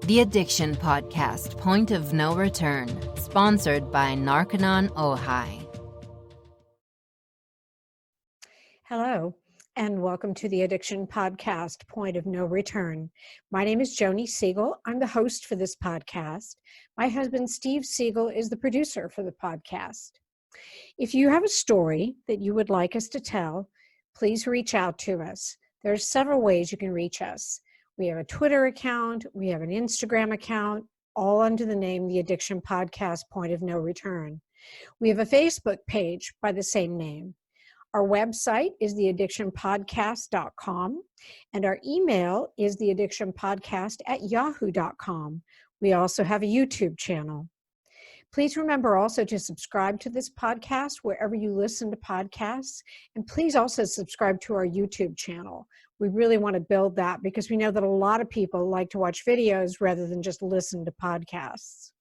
The Addiction Podcast, Point of No Return, sponsored by Narconon Ojai. Hello, and welcome to the Addiction Podcast, Point of No Return. My name is Joni Siegel. I'm the host for this podcast. My husband, Steve Siegel, is the producer for the podcast. If you have a story that you would like us to tell, please reach out to us. There are several ways you can reach us. We have a Twitter account, we have an Instagram account, all under the name The Addiction Podcast, Point of No Return. We have a Facebook page by the same name. Our website is theaddictionpodcast.com, and our email is theaddictionpodcast@yahoo.com. We also have a YouTube channel. Please remember also to subscribe to this podcast wherever you listen to podcasts, and please also subscribe to our YouTube channel. We really want to build that because we know that a lot of people like to watch videos rather than just listen to podcasts.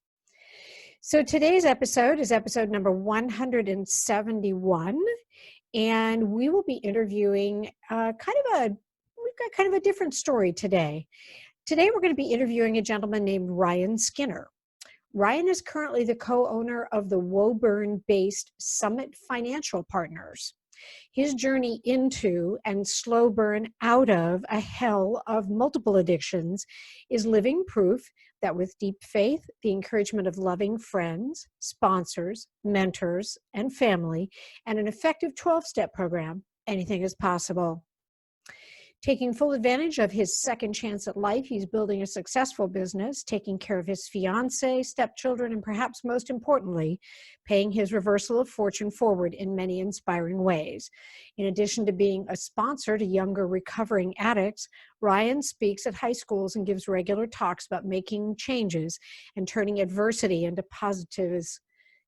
So today's episode is episode number 171, and we will be interviewing we've got kind of a different story today. Today we're going to be interviewing a gentleman named Ryan Skinner. Ryan is currently the co-owner of the Woburn-based Summit Financial Partners. His journey into and slow burn out of a hell of multiple addictions is living proof that with deep faith, the encouragement of loving friends, sponsors, mentors, and family, and an effective 12-step program, anything is possible. Taking full advantage of his second chance at life, he's building a successful business, taking care of his fiance, stepchildren, and perhaps most importantly, paying his reversal of fortune forward in many inspiring ways. In addition to being a sponsor to younger recovering addicts, Ryan speaks at high schools and gives regular talks about making changes and turning adversity into positives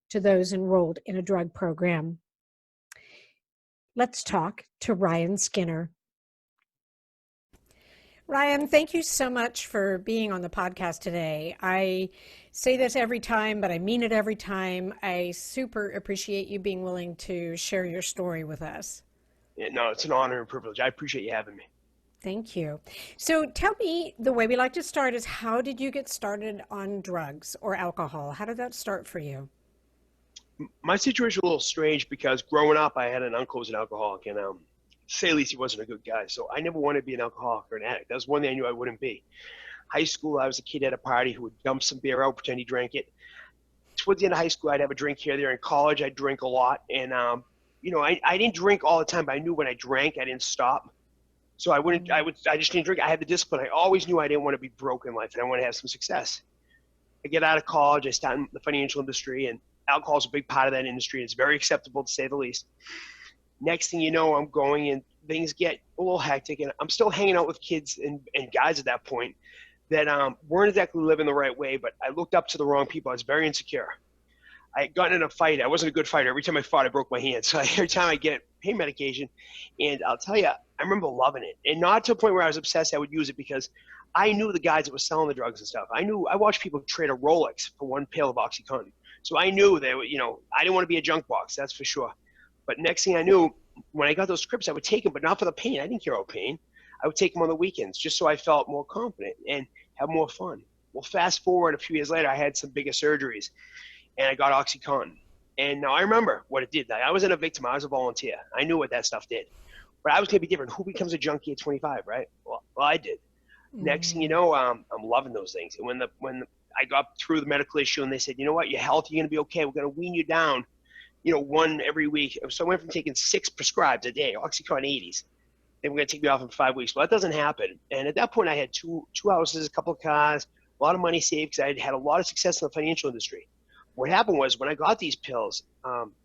to those enrolled in a drug program. Let's talk to Ryan Skinner. Ryan, thank you so much for being on the podcast today. I say this every time, but I mean it every time. I super appreciate you being willing to share your story with us. Yeah, no, it's an honor and privilege. I appreciate you having me. Thank you. So tell me, the way we like to start is, how did you get started on drugs or alcohol? How did that start for you? My situation was a little strange because growing up, I had an uncle who was an alcoholic, and say at least he wasn't a good guy. So I never wanted to be an alcoholic or an addict. That was one thing I knew I wouldn't be. High school, I was a kid at a party who would dump some beer out, pretend he drank it. Towards the end of high school, I'd have a drink here or there. In college, I'd drink a lot. And, I didn't drink all the time, but I knew when I drank, I didn't stop. So I just didn't drink. I had the discipline. I always knew I didn't want to be broke in life, and I wanted to have some success. I get out of college, I start in the financial industry, and alcohol is a big part of that industry. It's very acceptable, to say the least. Next thing you know, I'm going and things get a little hectic, and I'm still hanging out with kids and guys at that point that weren't exactly living the right way, but I looked up to the wrong people. I was very insecure. I had gotten in a fight. I wasn't a good fighter. Every time I fought, I broke my hand. So every time I get pain medication, and I'll tell you, I remember loving it. And not to a point where I was obsessed, I would use it because I knew the guys that were selling the drugs and stuff. I watched people trade a Rolex for one pail of OxyContin. So I knew that, I didn't want to be a junk box, that's for sure. But next thing I knew, when I got those scripts, I would take them, but not for the pain. I didn't care about pain. I would take them on the weekends just so I felt more confident and have more fun. Well, fast forward a few years later, I had some bigger surgeries, and I got OxyContin. And now I remember what it did. I wasn't a victim. I was a volunteer. I knew what that stuff did. But I was going to be different. Who becomes a junkie at 25, right? Well, I did. Mm-hmm. Next thing you know, I'm loving those things. And when I got through the medical issue and they said, you know what, your health, you're going to be okay. We're going to wean you down. One every week. So I went from taking 6 prescribed a day, OxyContin 80s. They were going to take me off in 5 weeks. Well, that doesn't happen. And at that point, I had two houses, a couple of cars, a lot of money saved because I had had a lot of success in the financial industry. What happened was when I got these pills,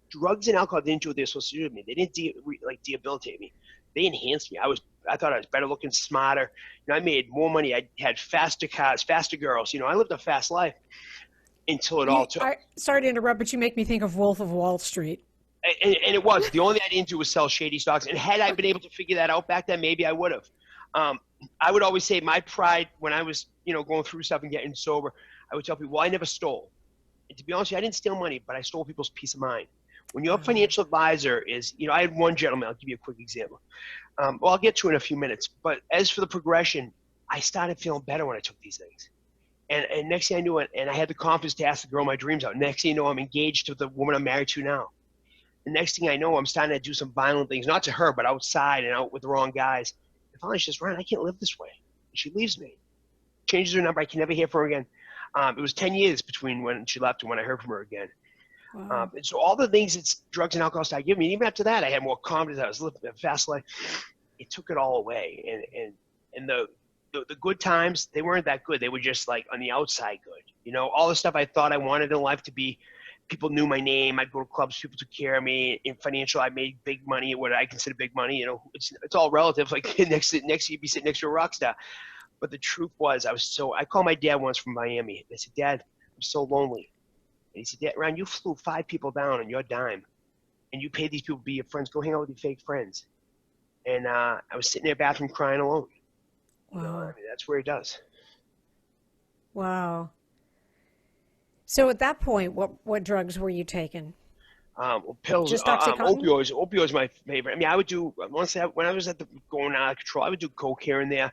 drugs and alcohol didn't do what they were supposed to do to me. They didn't debilitate me. They enhanced me. I thought I was better looking, smarter. I made more money. I had faster cars, faster girls. I lived a fast life. Until it all took. Sorry to interrupt, but you make me think of Wolf of Wall Street. And it was. The only thing I didn't do was sell shady stocks. And had I been able to figure that out back then, maybe I would have. I would always say my pride when I was, going through stuff and getting sober, I would tell people, well, I never stole. And to be honest with you, I didn't steal money, but I stole people's peace of mind. When your financial advisor is, I had one gentleman, I'll give you a quick example. I'll get to it in a few minutes. But as for the progression, I started feeling better when I took these things. And next thing I knew, and I had the confidence to ask the girl my dreams out. Next thing you know, I'm engaged to the woman I'm married to now. The next thing I know, I'm starting to do some violent things, not to her, but outside and out with the wrong guys. And finally she says, Ryan, I can't live this way. And she leaves me. Changes her number. I can never hear from her again. It was 10 years between when she left and when I heard from her again. Wow. And so all the things that drugs and alcohol started giving me, even after that, I had more confidence. I was living a fast life. It took it all away. And the good times, they weren't that good. They were just like on the outside good. You know, all the stuff I thought I wanted in life to be, people knew my name. I'd go to clubs. People took care of me. In financial, I made big money, what I consider big money. You know, it's all relative. Like next you'd be sitting next to a rock star. But the truth was, I called my dad once from Miami. I said, Dad, I'm so lonely. And he said, Dad, Ryan, you flew 5 people down on your dime, and you paid these people to be your friends. Go hang out with your fake friends. And I was sitting in their bathroom crying alone. Wow. You know, I mean, that's where he does. Wow. So at that point, what drugs were you taking? Well, pills, Just Oxycontin? opioids my favorite. I mean, I would do, when I was at the going out of control, I would do coke here and there,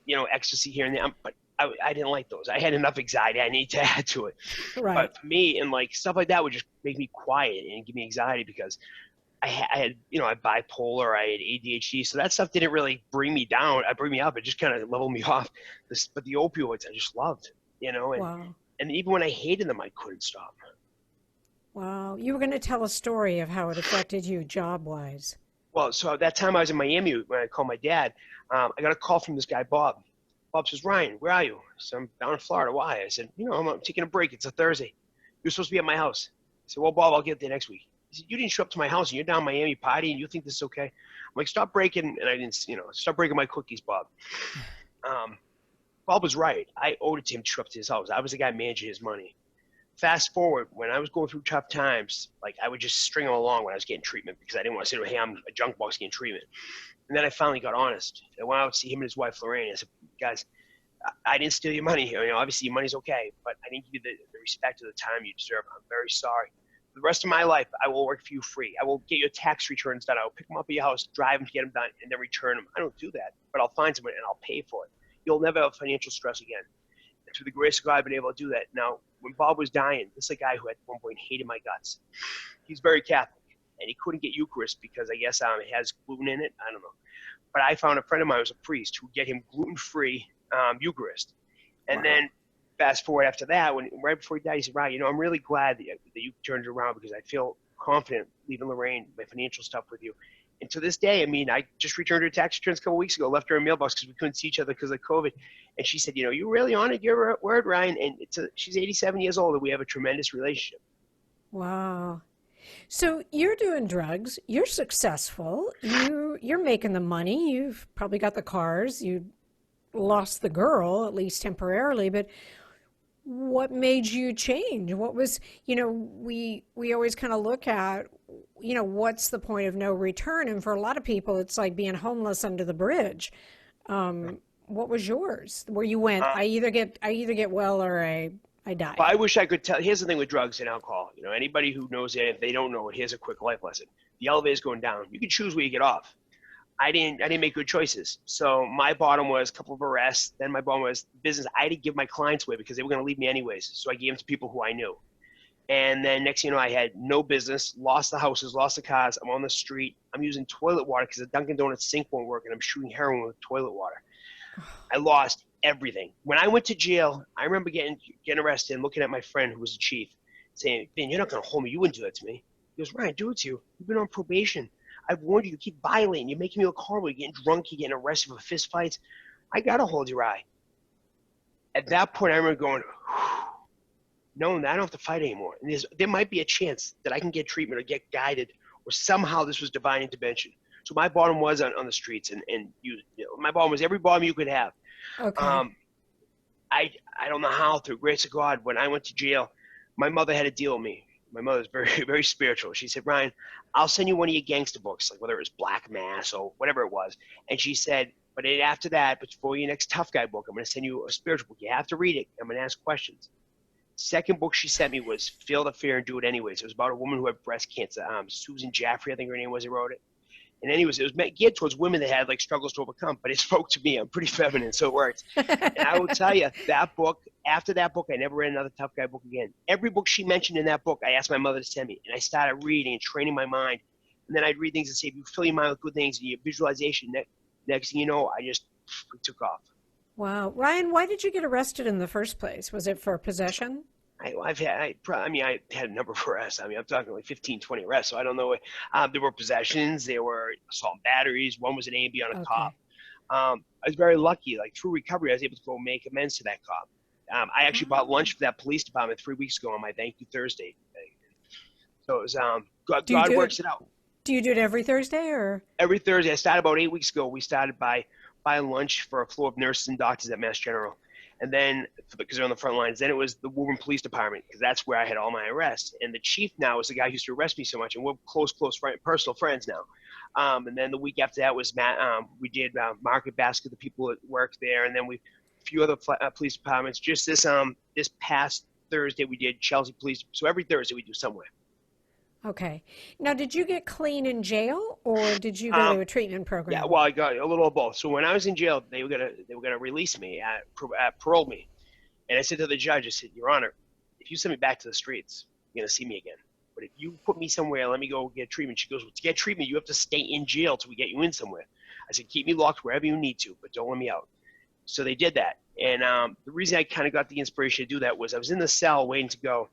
you know, ecstasy here and there, but I didn't like those. I had enough anxiety. I need to add to it. Right. But for me, and like stuff like that would just make me quiet and give me anxiety because I had, you know, I had bipolar, I had ADHD, so that stuff didn't really bring me down. It bring me up. It just kind of leveled me off. But the opioids, I just loved, you know, Wow. and even when I hated them, I couldn't stop. Wow. You were going to tell a story of how it affected you job-wise. Well, so at that time I was in Miami when I called my dad. I got a call from this guy, Bob. Bob says, Ryan, where are you? So I'm down in Florida. Why? I said, you know, I'm taking a break. It's a Thursday. You're supposed to be at my house. I said, well, Bob, I'll get there next week. He said, you didn't show up to my house and you're down in Miami partying and you think this is okay? I'm like, stop breaking. And I didn't, you know, stop breaking my cookies, Bob. Bob was right. I owed it to him to show up to his house. I was the guy managing his money. Fast forward, when I was going through tough times, like I would just string him along when I was getting treatment because I didn't want to say, hey, I'm a junk box getting treatment. And then I finally got honest. I went out to see him and his wife, Lorraine. I said, guys, I didn't steal your money. You know, obviously your money's okay, but I didn't give you the respect or the time you deserve. I'm very sorry. For the rest of my life, I will work for you free. I will get your tax returns done. I will pick them up at your house, drive them to get them done, and then return them. I don't do that, but I'll find someone and I'll pay for it. You'll never have financial stress again. And through the grace of God, I've been able to do that. Now, when Bob was dying, this is a guy who at one point hated my guts. He's very Catholic, and he couldn't get Eucharist because I guess it has gluten in it. I don't know. But I found a friend of mine who was a priest who would get him gluten-free Eucharist. And Wow. then fast forward after that, right before he died, he said, Ryan, you know, I'm really glad that you turned it around because I feel confident leaving Lorraine, my financial stuff with you. And to this day, I mean, I just returned her tax returns a couple weeks ago, left her a mailbox because we couldn't see each other because of COVID. And she said, you know, you really honored your word, Ryan. And she's 87 years old and we have a tremendous relationship. Wow. So you're doing drugs. You're successful. You're making the money. You've probably got the cars. You lost the girl, at least temporarily. But what made you change? What was, you know, we always kind of look at, you know, what's the point of no return? And for a lot of people, it's like being homeless under the bridge. What was yours? Where you went, I either get well or I die. Well, I wish I could tell. Here's the thing with drugs and alcohol. You know, anybody who knows it, if they don't know it, here's a quick life lesson. The elevator's going down. You can choose where you get off. I didn't make good choices. So my bottom was a couple of arrests. Then my bottom was business. I didn't give my clients away because they were going to leave me anyways. So I gave them to people who I knew. And then next thing you know, I had no business, lost the houses, lost the cars. I'm on the street. I'm using toilet water because the Dunkin' Donuts sink won't work, and I'm shooting heroin with toilet water. I lost everything. When I went to jail, I remember getting arrested and looking at my friend who was the chief saying, Ben, you're not going to hold me. You wouldn't do that to me. He goes, Ryan, do it to you. You've been on probation. I've warned you. You keep violating. You're making me look horrible. You're getting drunk. You're getting arrested for fist fights. I got to hold your eye. At that point, I remember going, knowing that I don't have to fight anymore. And there might be a chance that I can get treatment or get guided or somehow this was divine intervention. So my bottom was on the streets and you know, my bottom was every bottom you could have. Okay. I don't know how, through grace of God, when I went to jail, my mother had a deal with me. My mother's very, very spiritual. She said, Ryan, I'll send you one of your gangster books, like whether it was Black Mass or whatever it was. And she said, but after that, before your next tough guy book, I'm going to send you a spiritual book. You have to read it. I'm going to ask questions. Second book she sent me was Feel the Fear and Do It Anyways. It was about a woman who had breast cancer. Susan Jaffrey, I think her name was, who wrote it. And anyways, it was geared towards women that had like struggles to overcome, but it spoke to me. I'm pretty feminine, so it worked. And I will tell you, that book, after that book, I never read another tough guy book again. Every book she mentioned in that book, I asked my mother to send me, and I started reading and training my mind. And then I'd read things and say, if you fill your mind with good things and your visualization, next thing you know, I just took off. Wow. Ryan, why did you get arrested in the first place? Was it for possession? I had a number of arrests. I mean, I'm talking like 15, 20 arrests. So I don't know. There were possessions. There were assault and batteries. One was an A&B on a cop. I was very lucky. Like through recovery, I was able to go make amends to that cop. I actually bought lunch for that police department 3 weeks ago on my Thank You Thursday. So it was God works it out. Do you do it every Thursday or? Every Thursday. I started about 8 weeks ago. We started by buying lunch for a floor of nurses and doctors at Mass General. And then, because they're on the front lines, then it was the Woburn Police Department, because that's where I had all my arrests. And the chief now is the guy who used to arrest me so much, and we're close personal friends now. And then the week after that was Matt. We did Market Basket, the people that work there, and then a few other police departments. Just this past Thursday, we did Chelsea Police. So every Thursday we do somewhere. Okay. Now, did you get clean in jail, or did you go to a treatment program? Yeah, well, I got a little of both. So when I was in jail, they were gonna release me, parole me, and I said to the judge, I said, Your Honor, if you send me back to the streets, you're gonna see me again. But if you put me somewhere, let me go get treatment. She goes, well, to get treatment, you have to stay in jail till we get you in somewhere. I said, keep me locked wherever you need to, but don't let me out. So they did that, and the reason I kind of got the inspiration to do that was I was in the cell waiting to go,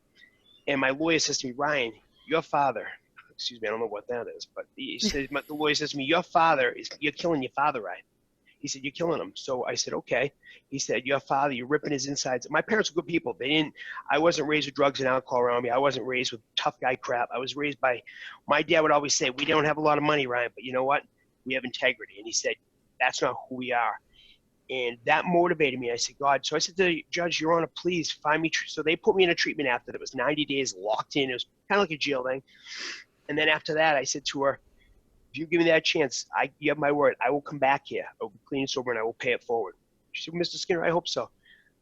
and my lawyer says to me, Ryan, your father, excuse me, I don't know what that is, but he said, the lawyer says to me, you're killing your father, Ryan. He said, you're killing him. So I said, okay. He said, your father, you're ripping his insides. My parents were good people. I wasn't raised with drugs and alcohol around me. I wasn't raised with tough guy crap. I was raised by, my dad would always say, we don't have a lot of money, Ryan, but you know what? We have integrity. And he said, that's not who we are. And that motivated me. I said, God, so I said to the judge, Your Honor, please find me. So they put me in a treatment after that. It was 90 days locked in. It was kind of like a jail thing. And then after that, I said to her, if you give me that chance, you have my word. I will come back here. I will be clean and sober, and I will pay it forward. She said, Mr. Skinner, I hope so.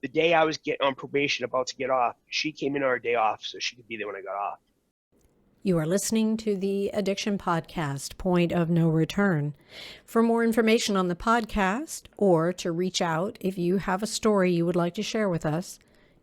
The day I was on probation, about to get off, she came in on her day off so she could be there when I got off. You are listening to the Addiction Podcast, Point of No Return. For more information on the podcast, or to reach out if you have a story you would like to share with us,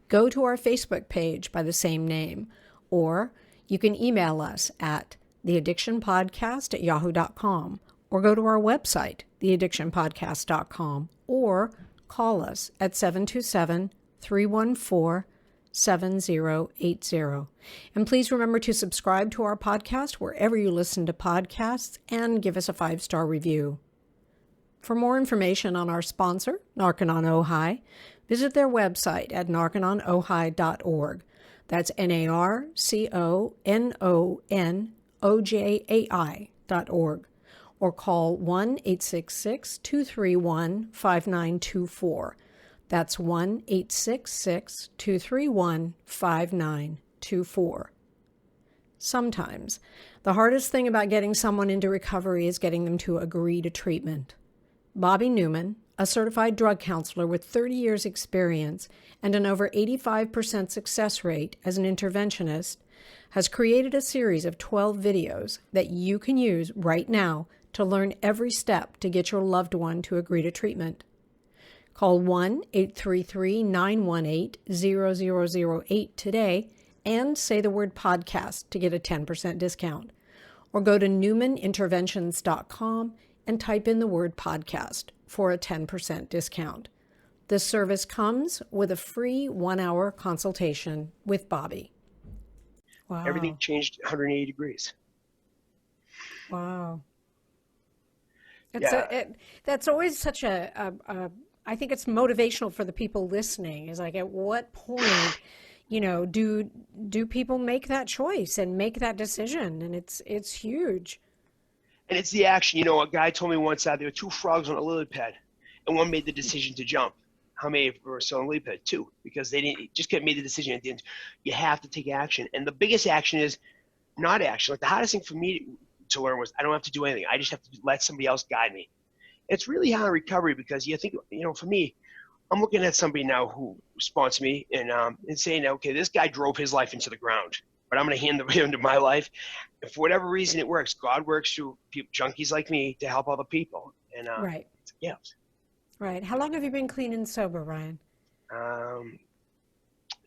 go to our Facebook page by the same name, or you can email us at theaddictionpodcast@yahoo.com, or go to our website, theaddictionpodcast.com, or call us at 727-314-7080. And please remember to subscribe to our podcast wherever you listen to podcasts and give us a 5-star review. For more information on our sponsor, Narconon Ojai, visit their website at narcononohai.org. That's NARCONONOJAI.org. Or call 1-866-231-5924. That's 1-866-231-5924. Sometimes, the hardest thing about getting someone into recovery is getting them to agree to treatment. Bobby Newman, a certified drug counselor with 30 years experience and an over 85% success rate as an interventionist, has created a series of 12 videos that you can use right now to learn every step to get your loved one to agree to treatment. Call 1-833-918-0008 today and say the word podcast to get a 10% discount. Or go to newmaninterventions.com and type in the word podcast for a 10% discount. This service comes with a free 1-hour consultation with Bobby. Wow. Everything changed 180 degrees. Wow. That's always such I think it's motivational for the people listening. Is like, at what point, do people make that choice and make that decision? And it's huge. And it's the action. A guy told me once that there were 2 frogs on a lily pad, and one made the decision to jump. How many were still on a lily pad? 2, because they didn't just made the decision at the end. You have to take action, and the biggest action is not action. Like, the hardest thing for me to learn was I don't have to do anything. I just have to let somebody else guide me. It's really hard in recovery because you think, for me, I'm looking at somebody now who sponsors me and saying, okay, this guy drove his life into the ground, but I'm going to hand the wheel into my life. And for whatever reason, it works. God works through junkies like me to help other people. And Right. it's a gift. Right. How long have you been clean and sober, Ryan?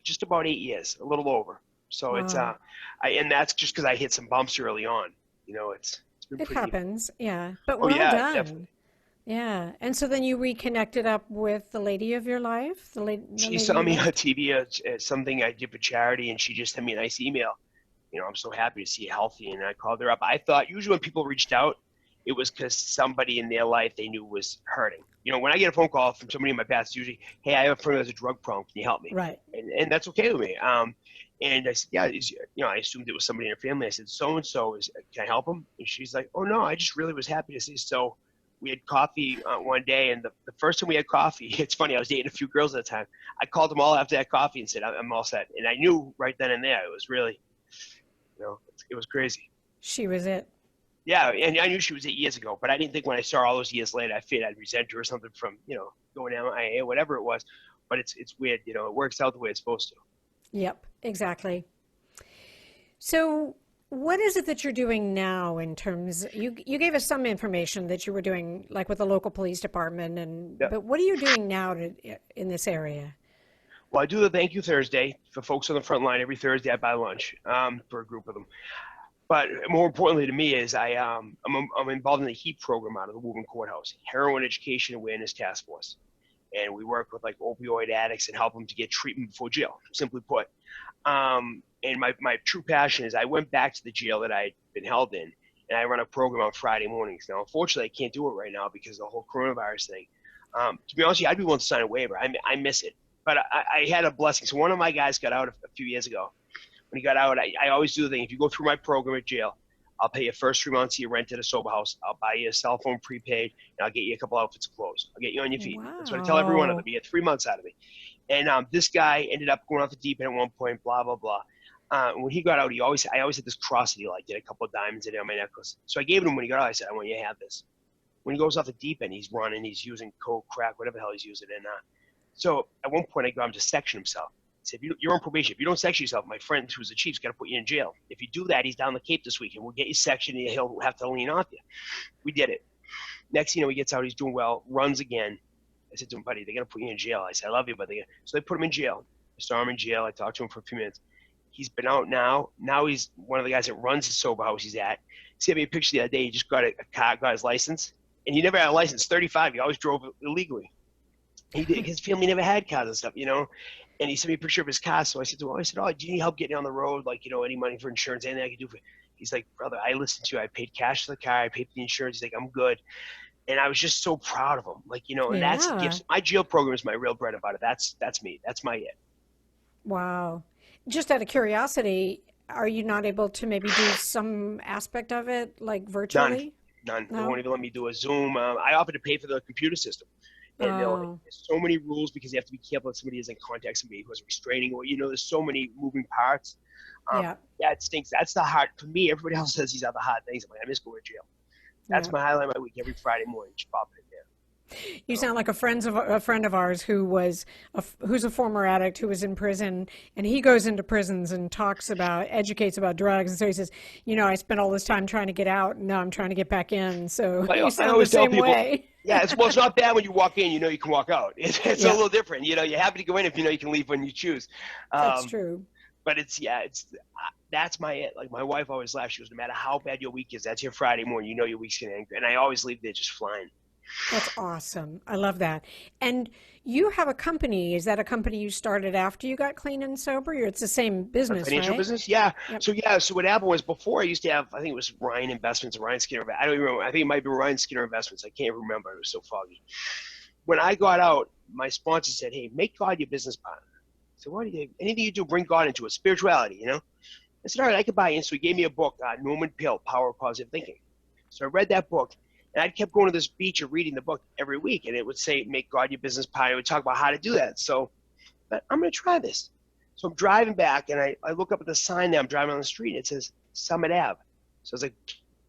Just about 8 years, a little over. So it's Wow. and that's just because I hit some bumps early on. It's been It pretty. happens. Yeah. But Oh well yeah, done. definitely. Yeah. And so then you reconnected up with the lady of your life, the She lady saw you me on met? TV as something I did for charity, and she just sent me a nice email. I'm so happy to see you healthy. And I called her up. I thought usually when people reached out, it was because somebody in their life they knew was hurting. When I get a phone call from somebody in my past, it's usually, hey, I have a friend who has a drug problem. Can you help me? Right. And that's okay with me. And I said, yeah, I assumed it was somebody in her family. I said, so-and-so, can I help him? And she's like, oh, no, I just really was happy to see you. So we had coffee one day, and the first time we had coffee, it's funny, I was dating a few girls at the time. I called them all after that coffee and said, I'm all set. And I knew right then and there, it was really, it was crazy. She was it. Yeah, and I knew she was 8 years ago, but I didn't think when I saw her all those years later, I figured I'd resent her or something from, going MIA, whatever it was. But it's weird, it works out the way it's supposed to. Yep, exactly. So what is it that you're doing now in terms you gave us some information that you were doing like with the local police department Yeah. but what are you doing now in this area? Well, I do the Thank You Thursday for folks on the front line every Thursday. I buy lunch for a group of them. But more importantly to me is I'm involved in the HEAP program out of the Newman Courthouse, Heroin Education Awareness Task Force. And we work with like opioid addicts and help them to get treatment before jail, simply put. And my true passion is I went back to the jail that I'd been held in, and I run a program on Friday mornings. Now, unfortunately, I can't do it right now because of the whole coronavirus thing. To be honest with you, I'd be willing to sign a waiver. I miss it. But I had a blessing. So one of my guys got out a few years ago. When he got out, I always do the thing. If you go through my program at jail, I'll pay you first 3 months of your rent at a sober house. I'll buy you a cell phone prepaid, and I'll get you a couple outfits of clothes. I'll get you on your feet. That's what I tell every one of them. Wow. You get 3 months out of me. And this guy ended up going off the deep end at one point, blah, blah, blah. When he got out, I always had this cross that he liked. He had a couple of diamonds in it on my necklace. So I gave it him when he got out. I said, I want you to have this. When he goes off the deep end, he's running, he's using coke, crack, whatever the hell he's using. And so at one point, I got him to section himself. I said, you're on probation. If you don't section yourself, my friend who's the chief's got to put you in jail. If you do that, he's down the Cape this weekend. We'll get you sectioned, and he'll have to lean off you. We did it. Next thing you know, he gets out, he's doing well, runs again. I said to him, buddy, they're going to put you in jail. I said, I love you, but so they put him in jail. I saw him in jail. I talked to him for a few minutes. He's been out now. Now he's one of the guys that runs the sober house he's at. He sent me a picture the other day. He just got a car, got his license. And he never had a license. 35. He always drove illegally. His family never had cars and stuff, And he sent me a picture of his car. So I said to him, oh, do you need help getting on the road? Like, any money for insurance, anything I can do for you? He's like, brother, I listened to you. I paid cash for the car. I paid for the insurance. He's like, I'm good. And I was just so proud of him. Like, and that's the Yeah. gift. My jail program is my real bread and butter. That's me. That's my it. Wow. Just out of curiosity, are you not able to maybe do some aspect of it like None. virtually? They No? won't even let me do a Zoom. I offered to pay for the computer system. And Oh, there's so many rules because you have to be careful that somebody isn't contacting somebody who is restraining, or there's so many moving parts. yeah. Yeah, it stinks. That's the hard for me. Everybody else says these are the hard things. I'm like, I miss going to jail. That's Yeah. my highlight of my week every Friday morning. Just pop it in there. You So, sound like a friend of ours who's a former addict who was in prison, and he goes into prisons and educates about drugs. And so he says, I spent all this time trying to get out, and now I'm trying to get back in. So you I sound the always tell same people, way. yeah, it's not bad when you walk in. You can walk out. It's a Yeah, little different. You're happy to go in if you can leave when you choose. that's Um, true. but that's my it. Like my wife always laughs. She goes, no matter how bad your week is, that's your Friday morning. Your week's gonna end. And I always leave there just flying. That's awesome. I love that. And you have a company. Is that a company you started after you got clean and sober? It's the same My business, financial right? business, yeah. Yep. So what happened was before I used to have, I think it was Ryan Investments or Ryan Skinner. I don't even remember. I think it might be Ryan Skinner Investments. I can't remember. It was so foggy. When I got out, my sponsor said, "Hey, make God your business partner." So anything you do, bring God into it, spirituality, I said, all right, I could buy in. So he gave me a book, Newman, Power of Positive Thinking. So I read that book, and I kept going to this beach and reading the book every week, and it would say, make God your business partner. It would talk about how to do that. So but I'm going to try this. So I'm driving back, and I look up at the sign that I'm driving on the street, and it says Summit Ave. So I was like,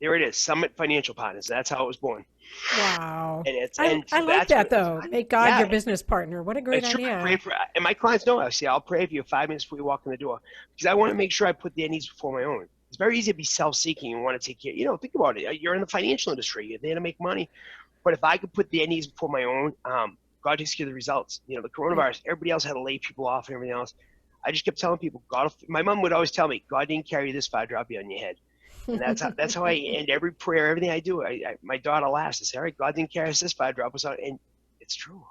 There it is, Summit Financial Partners. That's how it was born. Wow. And it's I, and I so like that's that what it's though. fun. Make God Yeah, your business partner. What a great it's true. I pray idea. for, and my clients know. I say I'll pray for you 5 minutes before you walk in the door because I want to make sure I put their needs before my own. It's very easy to be self-seeking and want to take care. Think about it. You're in the financial industry. You're there to make money. But if I could put their needs before my own, God takes care of the results. The coronavirus, everybody else had to lay people off and everything else. I just kept telling people, my mom would always tell me, God didn't carry this far, drop you on your head. And that's how I end every prayer, everything I do. My daughter laughs and says, all right, God didn't carry us this far, drop us on. And it's true.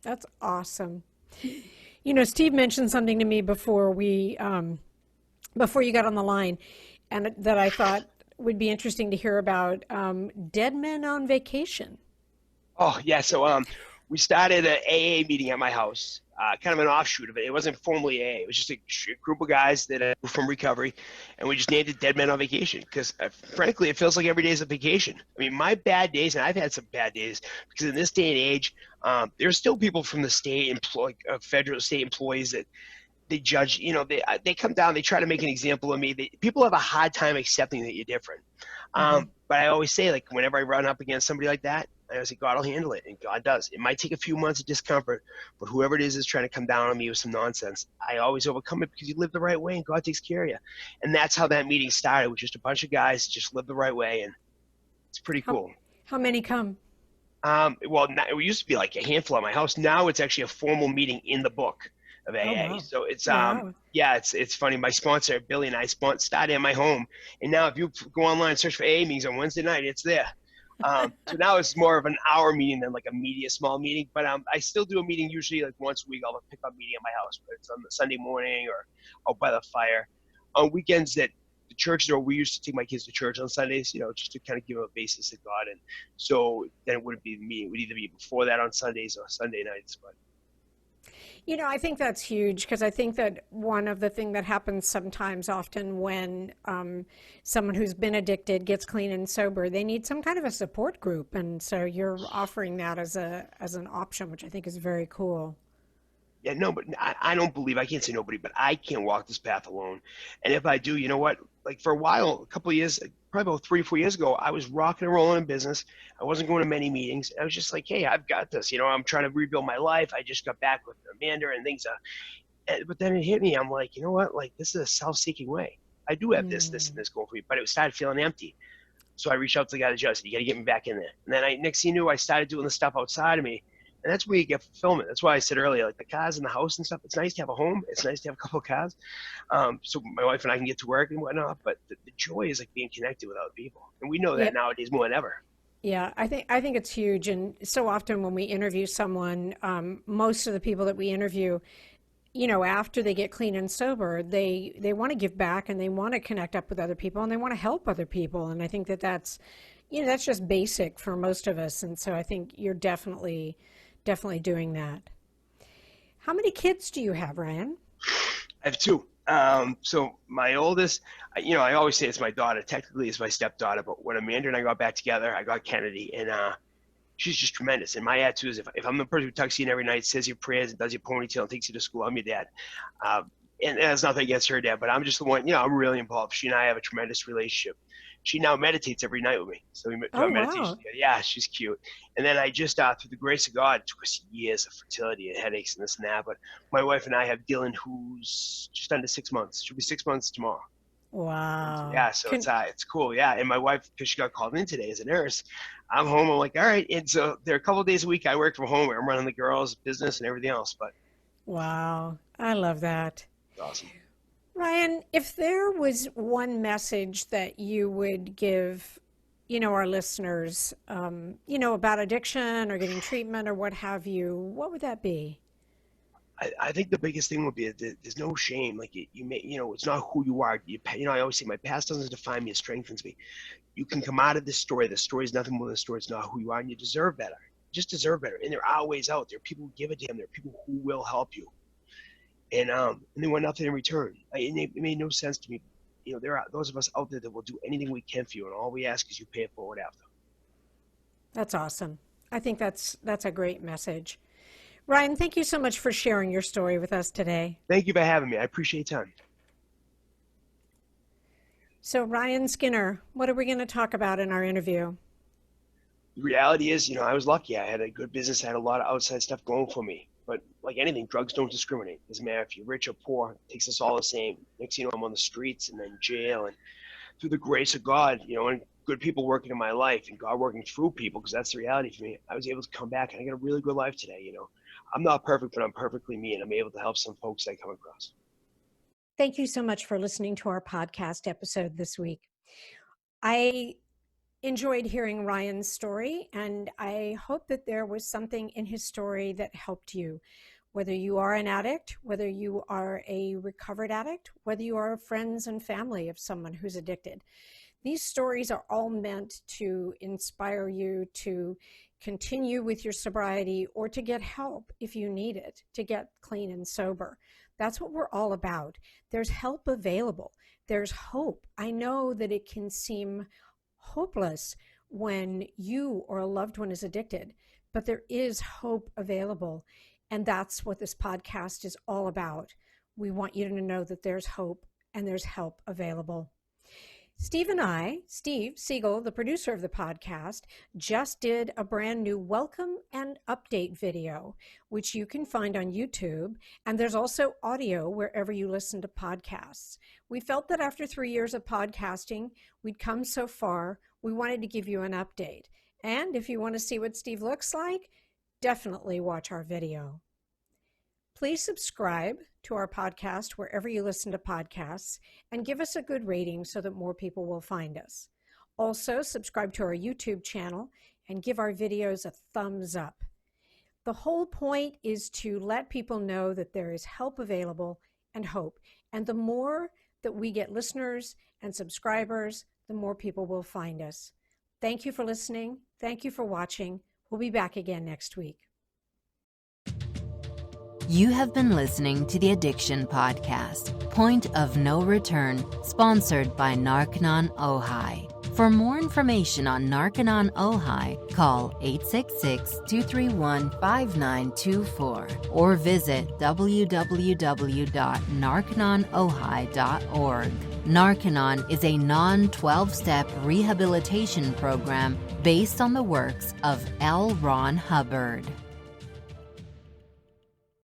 That's awesome. Steve mentioned something to me before you got on the line, and that I thought would be interesting to hear about. Deadmen on vacation. Oh, yeah. So we started an AA meeting at my house, kind of an offshoot of it. It wasn't formally AA. It was just a group of guys that were from recovery, and we just named it Dead Men on Vacation because, frankly, it feels like every day is a vacation. I mean, my bad days, and I've had some bad days, because in this day and age, there's still people from the federal state employees that they judge. They come down, they try to make an example of me. People have a hard time accepting that you're different. But I always say, like, whenever I run up against somebody like that, I always say, God will handle it, and God does. It might take a few months of discomfort, but whoever it is trying to come down on me with some nonsense, I always overcome it because you live the right way, and God takes care of you. And that's how that meeting started, with just a bunch of guys just live the right way, and it's pretty cool. How many come? Well, it used to be like a handful at my house. Now it's actually a formal meeting in the book of AA. Oh, wow. So it's Wow. yeah, it's funny. My sponsor Billy and I started in my home, and now if you go online and search for AA meetings on Wednesday night, it's there. So now it's more of an hour meeting than like a small meeting. But I still do a meeting usually like once a week. I'll pick up meeting at my house, but it's on the Sunday morning or out by the fire. On weekends that the church door, we used to take my kids to church on Sundays, just to kind of give them a basis of God. And so then it wouldn't be the meeting. It would either be before that on Sundays or Sunday nights. But I think that's huge, because I think that one of the things that happens often when someone who's been addicted gets clean and sober, they need some kind of a support group. And so you're offering that as an option, which I think is very cool. Yeah, no, but I don't believe, I can't say nobody, but I can't walk this path alone. And if I do, you know what? Like for a while, a couple of years, probably about 3 or 4 years ago, I was rocking and rolling in business. I wasn't going to many meetings. I was just like, hey, I've got this. I'm trying to rebuild my life. I just got back with Amanda and things. But then it hit me. I'm like, you know what? Like, this is a self-seeking way. I do have this, and this going for me, but it started feeling empty. So I reached out to the guy that just said, you got to get me back in there. And then next thing you knew, I started doing the stuff outside of me. And that's where you get fulfillment. That's why I said earlier, like the cars in the house and stuff, it's nice to have a home. It's nice to have a couple of cars. So my wife and I can get to work and whatnot. But the joy is like being connected with other people. And we know that nowadays more than ever. Yeah, I think it's huge. And so often when we interview someone, most of the people that we interview, after they get clean and sober, they want to give back, and they want to connect up with other people, and they want to help other people. And I think that's just basic for most of us. And so I think you're definitely doing that. How many kids do you have, Ryan? I have two. So my oldest, I always say it's my daughter. Technically, it's my stepdaughter. But when Amanda and I got back together, I got Kennedy, and she's just tremendous. And my attitude is, if I'm the person who tucks you in every night, says your prayers, and does your ponytail, and takes you to school, I'm your dad. And that's nothing against her dad, but I'm just the one. I'm really involved. She and I have a tremendous relationship. She now meditates every night with me. So we do our meditation together. Yeah, she's cute. And then I just, through the grace of God, it took us years of fertility and headaches and this and that. But my wife and I have Dylan, who's just under 6 months. She'll be 6 months tomorrow. Wow. Yeah, so it's cool. Yeah, and my wife, because she got called in today as a nurse, I'm home. I'm like, all right. And so there are a couple of days a week I work from home. I'm running the girls' business and everything else. But wow, I love that. It's awesome. Ryan, if there was one message that you would give, our listeners, about addiction or getting treatment or what have you, what would that be? I think the biggest thing would be that there's no shame. Like you may, it's not who you are. I always say my past doesn't define me; it strengthens me. You can come out of this story. The story is nothing more than a story. It's not who you are, and you deserve better. You just deserve better. And there are ways out. There are people who give a damn. There are people who will help you. And they want nothing in return. It made no sense to me. There are those of us out there that will do anything we can for you, and all we ask is you pay it forward after. That's awesome. I think that's a great message. Ryan, thank you so much for sharing your story with us today. Thank you for having me. I appreciate your time. So, Ryan Skinner, what are we going to talk about in our interview? The reality is, I was lucky. I had a good business. I had a lot of outside stuff going for me. But like anything, drugs don't discriminate. Doesn't matter if you're rich or poor. It takes us all the same. Next thing you know, I'm on the streets and then jail. And through the grace of God, and good people working in my life and God working through people, because that's the reality for me, I was able to come back and I got a really good life today. I'm not perfect, but I'm perfectly me, and I'm able to help some folks that I come across. Thank you so much for listening to our podcast episode this week. I enjoyed hearing Ryan's story, and I hope that there was something in his story that helped you. Whether you are an addict, whether you are a recovered addict, whether you are friends and family of someone who's addicted. These stories are all meant to inspire you to continue with your sobriety or to get help if you need it, to get clean and sober. That's what we're all about. There's help available. There's hope. I know that it can seem hopeless when you or a loved one is addicted, but there is hope available. And that's what this podcast is all about. We want you to know that there's hope and there's help available. Steve and I, Steve Siegel, the producer of the podcast, just did a brand new welcome and update video, which you can find on YouTube. And there's also audio wherever you listen to podcasts. We felt that after 3 years of podcasting, we'd come so far, we wanted to give you an update. And if you want to see what Steve looks like, definitely watch our video. Please subscribe to our podcast wherever you listen to podcasts and give us a good rating so that more people will find us. Also, subscribe to our YouTube channel and give our videos a thumbs up. The whole point is to let people know that there is help available and hope. And the more that we get listeners and subscribers, the more people will find us. Thank you for listening. Thank you for watching. We'll be back again next week. You have been listening to the Addiction Podcast, Point of No Return, sponsored by Narconon Ojai. For more information on Narconon Ojai, call 866-231-5924 or visit www.narcononojai.org. Narconon is a non-12-step rehabilitation program based on the works of L. Ron Hubbard.